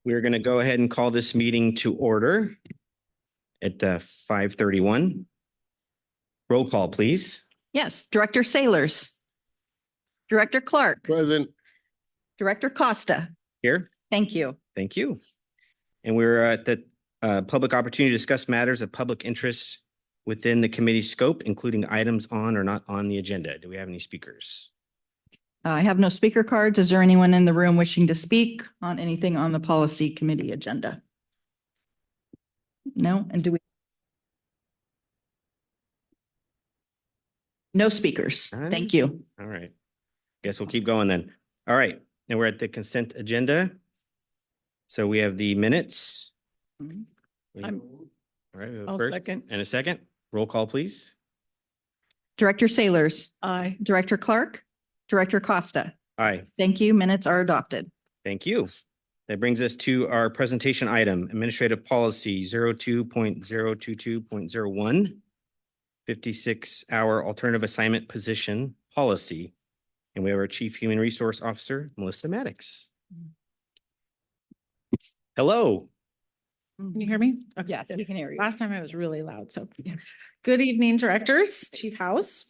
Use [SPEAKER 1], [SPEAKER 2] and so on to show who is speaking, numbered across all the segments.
[SPEAKER 1] We're going to go ahead and call this meeting to order at 5:31. Roll call, please.
[SPEAKER 2] Yes, Director Sailors. Director Clark.
[SPEAKER 3] Present.
[SPEAKER 2] Director Costa.
[SPEAKER 1] Here.
[SPEAKER 2] Thank you.
[SPEAKER 1] Thank you. And we're at the public opportunity to discuss matters of public interest within the committee scope, including items on or not on the agenda. Do we have any speakers?
[SPEAKER 2] I have no speaker cards. Is there anyone in the room wishing to speak on anything on the policy committee agenda? No, and do we? No speakers. Thank you.
[SPEAKER 1] All right. Guess we'll keep going then. All right. And we're at the consent agenda. So we have the minutes. All right. We have a
[SPEAKER 4] I'll
[SPEAKER 1] first
[SPEAKER 4] second.
[SPEAKER 1] and a second. Roll call, please.
[SPEAKER 2] Director Sailors.
[SPEAKER 4] Aye.
[SPEAKER 2] Director Clark. Director Costa.
[SPEAKER 1] Aye.
[SPEAKER 2] Thank you. Minutes are adopted.
[SPEAKER 1] Thank you. That brings us to our presentation item, Administrative Policy 02.022.01, 56-hour alternative assignment position policy. And we have our Chief Human Resource Officer, Melissa Maddox. Hello.
[SPEAKER 4] Can you hear me? Okay,
[SPEAKER 2] Yes,
[SPEAKER 4] good.
[SPEAKER 2] we can hear you.
[SPEAKER 4] Last time I was really loud, so. Good evening, directors, Chief House.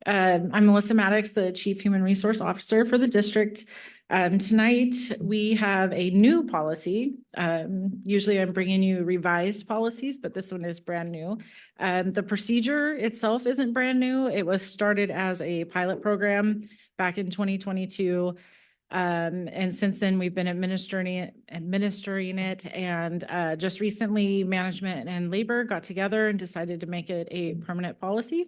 [SPEAKER 4] I'm Melissa Maddox, the Chief Human Resource Officer for the district. Tonight, we have a new policy. Usually I'm bringing you revised policies, but this one is brand new. The procedure itself isn't brand new. It was started as a pilot program back in 2022. And since then we've been administering it, and just recently management and labor got together and decided to make it a permanent policy.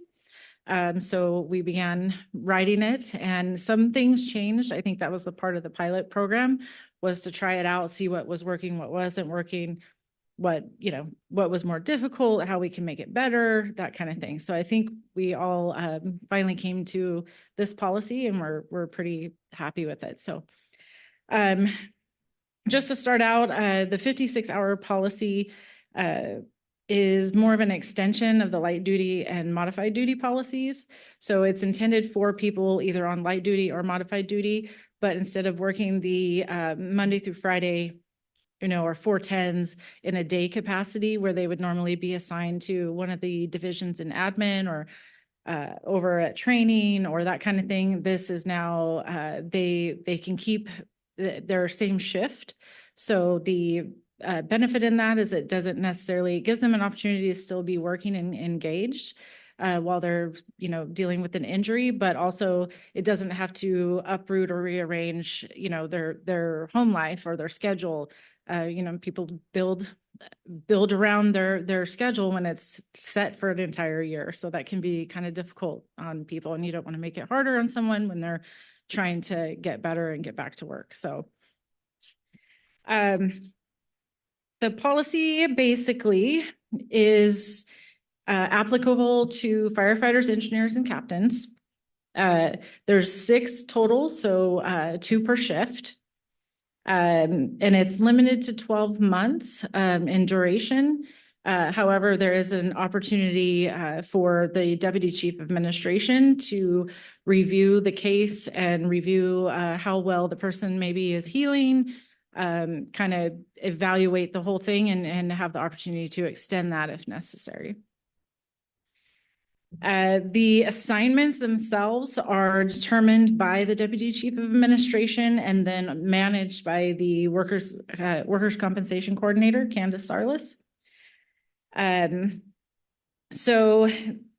[SPEAKER 4] So we began writing it, and some things changed. I think that was the part of the pilot program, was to try it out, see what was working, what wasn't working, what was more difficult, how we can make it better, that kind of thing. So I think we all finally came to this policy, and we're pretty happy with it. So just to start out, the 56-hour policy is more of an extension of the light duty and modified duty policies. So it's intended for people either on light duty or modified duty, but instead of working the Monday through Friday, or 410s in a day capacity where they would normally be assigned to one of the divisions in admin or over at training or that kind of thing. This is now, they can keep their same shift. So the benefit in that is it doesn't necessarily, it gives them an opportunity to still be working and engaged while they're, dealing with an injury, but also it doesn't have to uproot or rearrange, their home life or their schedule. People build around their schedule when it's set for an entire year. So that can be kind of difficult on people, and you don't want to make it harder on someone when they're trying to get better and get back to work. So the policy basically is applicable to firefighters, engineers, and captains. There's 6 total, so 2 per shift. And it's limited to 12 months in duration. However, there is an opportunity for the Deputy Chief of Administration to review the case and review how well the person maybe is healing, kind of evaluate the whole thing and have the opportunity to extend that if necessary. The assignments themselves are determined by the Deputy Chief of Administration and then managed by the Workers' Compensation Coordinator, Candace Sarlis. So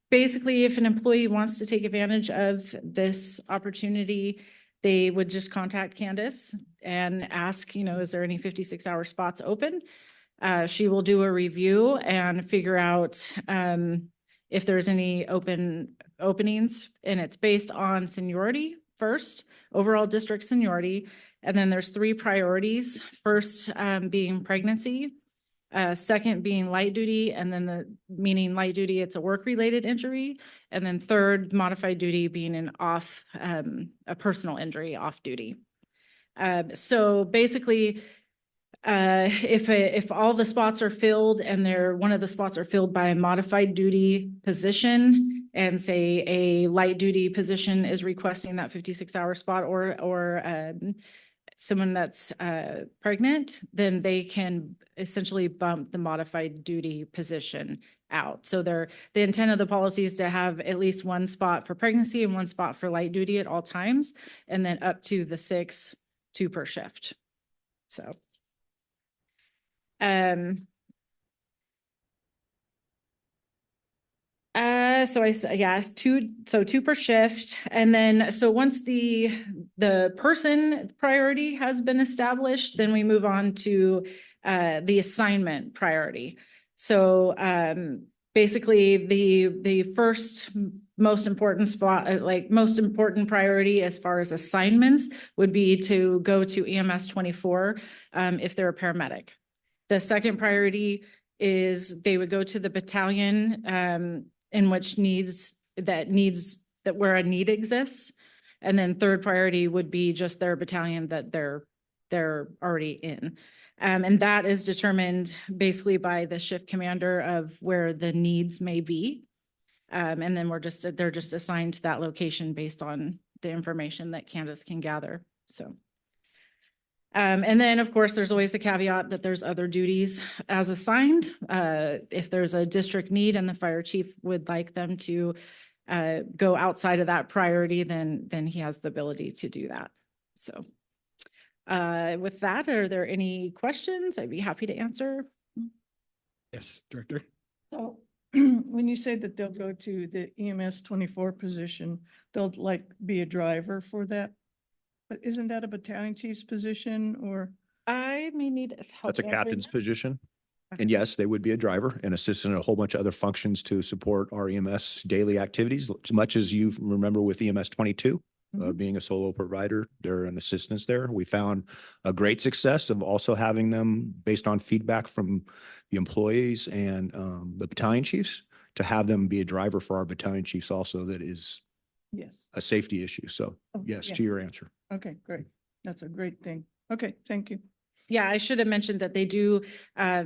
[SPEAKER 4] basically, if an employee wants to take advantage of this opportunity, they would just contact Candace and ask, is there any 56-hour spots open? She will do a review and figure out if there's any openings, and it's based on seniority first, overall district seniority. And then there's 3 priorities. First being pregnancy, second being light duty, and then meaning light duty, it's a work-related injury. And then third, modified duty being an off, a personal injury off duty. So basically, if all the spots are filled and one of the spots are filled by a modified duty position, and say a light duty position is requesting that 56-hour spot, or someone that's pregnant, then they can essentially bump the modified duty position out. So the intent of the policy is to have at least one spot for pregnancy and one spot for light duty at all times, and then up to the 6, 2 per shift. So. Yeah, 2 per shift. And then, so once the person priority has been established, then we move on to the assignment priority. So basically the first most important spot, like most important priority as far as assignments would be to go to EMS 24 if they're a paramedic. The second priority is they would go to the battalion in which where a need exists. And then third priority would be just their battalion that they're already in. And that is determined basically by the shift commander of where the needs may be. And then they're just assigned to that location based on the information that Candace can gather. So. And then, of course, there's always the caveat that there's other duties as assigned. If there's a district need and the fire chief would like them to go outside of that priority, then he has the ability to do that. So with that, are there any questions? I'd be happy to answer.
[SPEAKER 1] Yes, Director.
[SPEAKER 3] So when you say that they'll go to the EMS 24 position, they'll like be a driver for that? But isn't that a battalion chief's position or?
[SPEAKER 4] I may need help.
[SPEAKER 5] That's a captain's position.
[SPEAKER 4] Okay.
[SPEAKER 5] And yes, they would be a driver and assist in a whole bunch of other functions to support our EMS daily activities, as much as you remember with EMS 22, being a solo provider, they're an assistance there. We found a great success of also having them based on feedback from the employees and the battalion chiefs to have them be a driver for our battalion chiefs also. That is
[SPEAKER 3] Yes.
[SPEAKER 5] a safety issue. So
[SPEAKER 3] Oh,
[SPEAKER 5] yes,
[SPEAKER 3] yeah.
[SPEAKER 5] to your answer.
[SPEAKER 3] Okay, great. That's a great thing. Okay, thank you.
[SPEAKER 4] Yeah, I should have mentioned that they do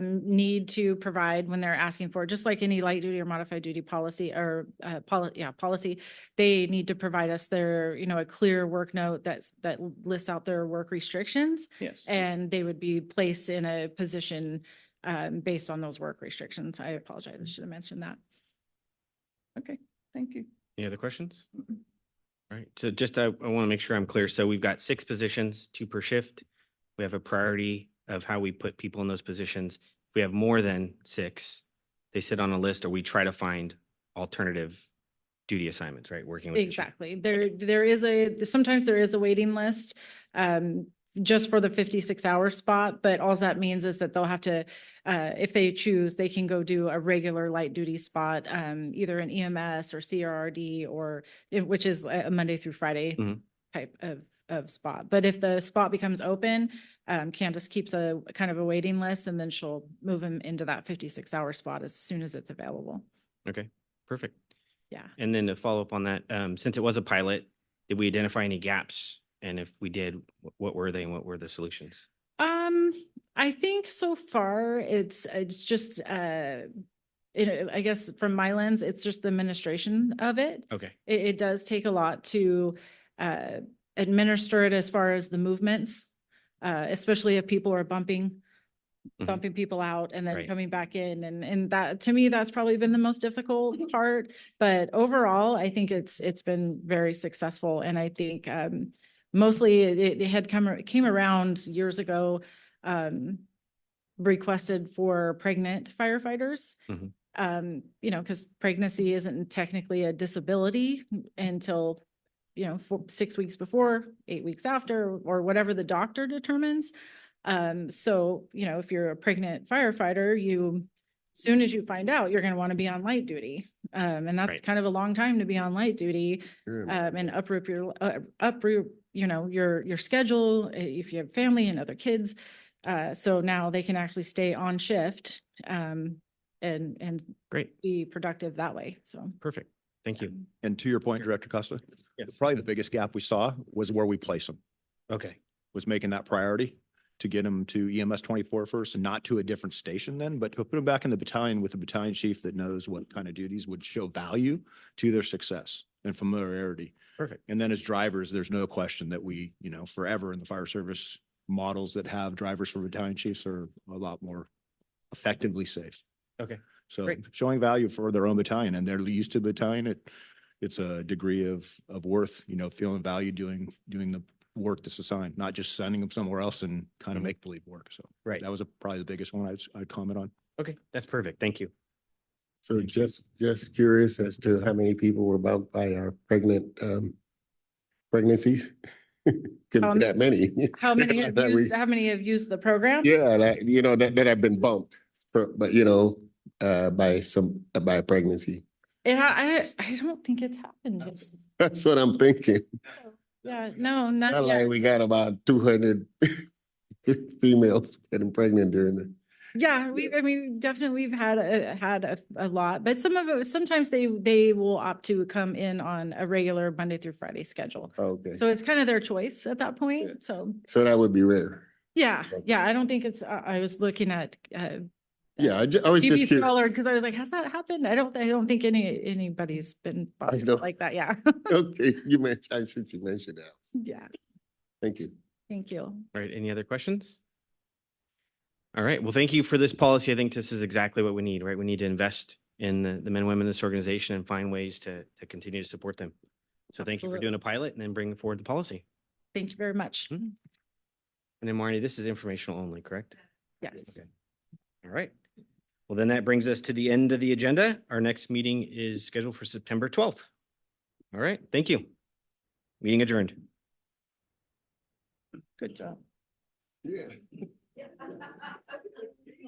[SPEAKER 4] need to provide when they're asking for, just like any light duty or modified duty policy or policy, they need to provide us their, a clear work note that lists out their work restrictions,
[SPEAKER 3] Yes.
[SPEAKER 4] and they would be placed in a position based on those work restrictions. I apologize. I should have mentioned that.
[SPEAKER 3] Okay, thank you.
[SPEAKER 1] Any other questions? All right, so just I want to make sure I'm clear. So we've got 6 positions, 2 per shift. We have a priority of how we put people in those positions. If we have more than 6, they sit on a list, or we try to find alternative duty assignments, right? Working with the chief.
[SPEAKER 4] Exactly. Sometimes there is a waiting list just for the 56-hour spot, but all that means is that they'll have to, if they choose, they can go do a regular light duty spot, either an EMS or CRRD, which is a Monday through Friday type of spot. But if the spot becomes open, Candace keeps a kind of a waiting list, and then she'll move them into that 56-hour spot as soon as it's available.
[SPEAKER 1] Okay, perfect.
[SPEAKER 4] Yeah.
[SPEAKER 1] And then to follow up on that, since it was a pilot, did we identify any gaps? And if we did, what were they and what were the solutions?
[SPEAKER 4] I think so far it's just, I guess from my lens, it's just the administration of it.
[SPEAKER 1] Okay.
[SPEAKER 4] It does take a lot to administer it as far as the movements, especially if people are bumping people out and then
[SPEAKER 1] Right.
[SPEAKER 4] coming back in. And that, to me, that's probably been the most difficult part. But overall, I think it's been very successful. And I think mostly it had came around years ago, requested for pregnant firefighters. Because pregnancy isn't technically a disability until 6 weeks before, 8 weeks after, or whatever the doctor determines. So, if you're a pregnant firefighter, as soon as you find out, you're going to want to be on light duty. And that's
[SPEAKER 1] Right.
[SPEAKER 4] kind of a long time to be on light duty, and uproot your schedule if you have family and other kids. So now they can actually stay on shift, and
[SPEAKER 1] Great.
[SPEAKER 4] be productive that way. So.
[SPEAKER 1] Perfect. Thank you.
[SPEAKER 5] And to your point, Director Costa,
[SPEAKER 1] Yes.
[SPEAKER 5] probably the biggest gap we saw was where we place them,
[SPEAKER 1] Okay.
[SPEAKER 5] was making that priority to get them to EMS 24 first and not to a different station then, but to put them back in the battalion with a battalion chief that knows what kind of duties would show value to their success and familiarity.
[SPEAKER 1] Perfect.
[SPEAKER 5] And then as drivers, there's no question that we, forever in the fire service, models that have drivers for battalion chiefs are a lot more effectively safe.
[SPEAKER 1] Okay,
[SPEAKER 5] So
[SPEAKER 1] great.
[SPEAKER 5] showing value for their own battalion, and they're used to battalion, it's a degree of worth, you know, feeling value doing the work that's assigned, not just sending them somewhere else and kind of
[SPEAKER 1] Mhm.
[SPEAKER 5] make believe work. So
[SPEAKER 1] Right.
[SPEAKER 5] that was probably the biggest one I'd comment on.
[SPEAKER 1] Okay, that's perfect. Thank you.
[SPEAKER 6] So just curious as to how many people were bumped by our pregnancies? Couldn't be that many.
[SPEAKER 4] How many have
[SPEAKER 6] That we-
[SPEAKER 4] used, how many have used the program?
[SPEAKER 6] Yeah, that have been bumped, but by a pregnancy.
[SPEAKER 4] I don't think it's happened yet.
[SPEAKER 6] That's what I'm thinking.
[SPEAKER 4] Yeah, no,
[SPEAKER 6] Not
[SPEAKER 4] not
[SPEAKER 6] like
[SPEAKER 4] yet.
[SPEAKER 6] we got about 200 females getting pregnant during the.
[SPEAKER 4] Yeah, we've definitely, we've had a lot, but some of it was, sometimes they will opt to come in on a regular Monday through Friday schedule.
[SPEAKER 6] Okay,
[SPEAKER 4] So it's kind of their choice at that
[SPEAKER 6] Yeah.
[SPEAKER 4] point. So,
[SPEAKER 6] so that would be rare.
[SPEAKER 4] yeah,
[SPEAKER 6] Okay.
[SPEAKER 4] yeah, I don't think it's, I was looking at,
[SPEAKER 6] Yeah, I was just
[SPEAKER 4] BB Scholar,
[SPEAKER 6] curious.
[SPEAKER 4] because I was like, has that happened? I don't think anybody's been bothered
[SPEAKER 6] know.
[SPEAKER 4] like that. Yeah.
[SPEAKER 6] Okay, since you mentioned that.
[SPEAKER 4] Yeah.
[SPEAKER 6] Thank you.
[SPEAKER 4] Thank you.
[SPEAKER 1] All right, any other questions? All right, well, thank you for this policy. I think this is exactly what we need, right? We need to invest in the men and women in this organization and find ways to continue to support them. So thank you for doing a pilot and then bringing forward the policy.
[SPEAKER 4] Thank you very much.
[SPEAKER 1] Mhm. And then Marnie, this is informational only, correct?
[SPEAKER 4] Yes.
[SPEAKER 1] Okay. All right. Well, then that brings us to the end of the agenda. Our next meeting is scheduled for September 12th. All right, thank you. Meeting adjourned.
[SPEAKER 3] Good job.
[SPEAKER 6] Yeah.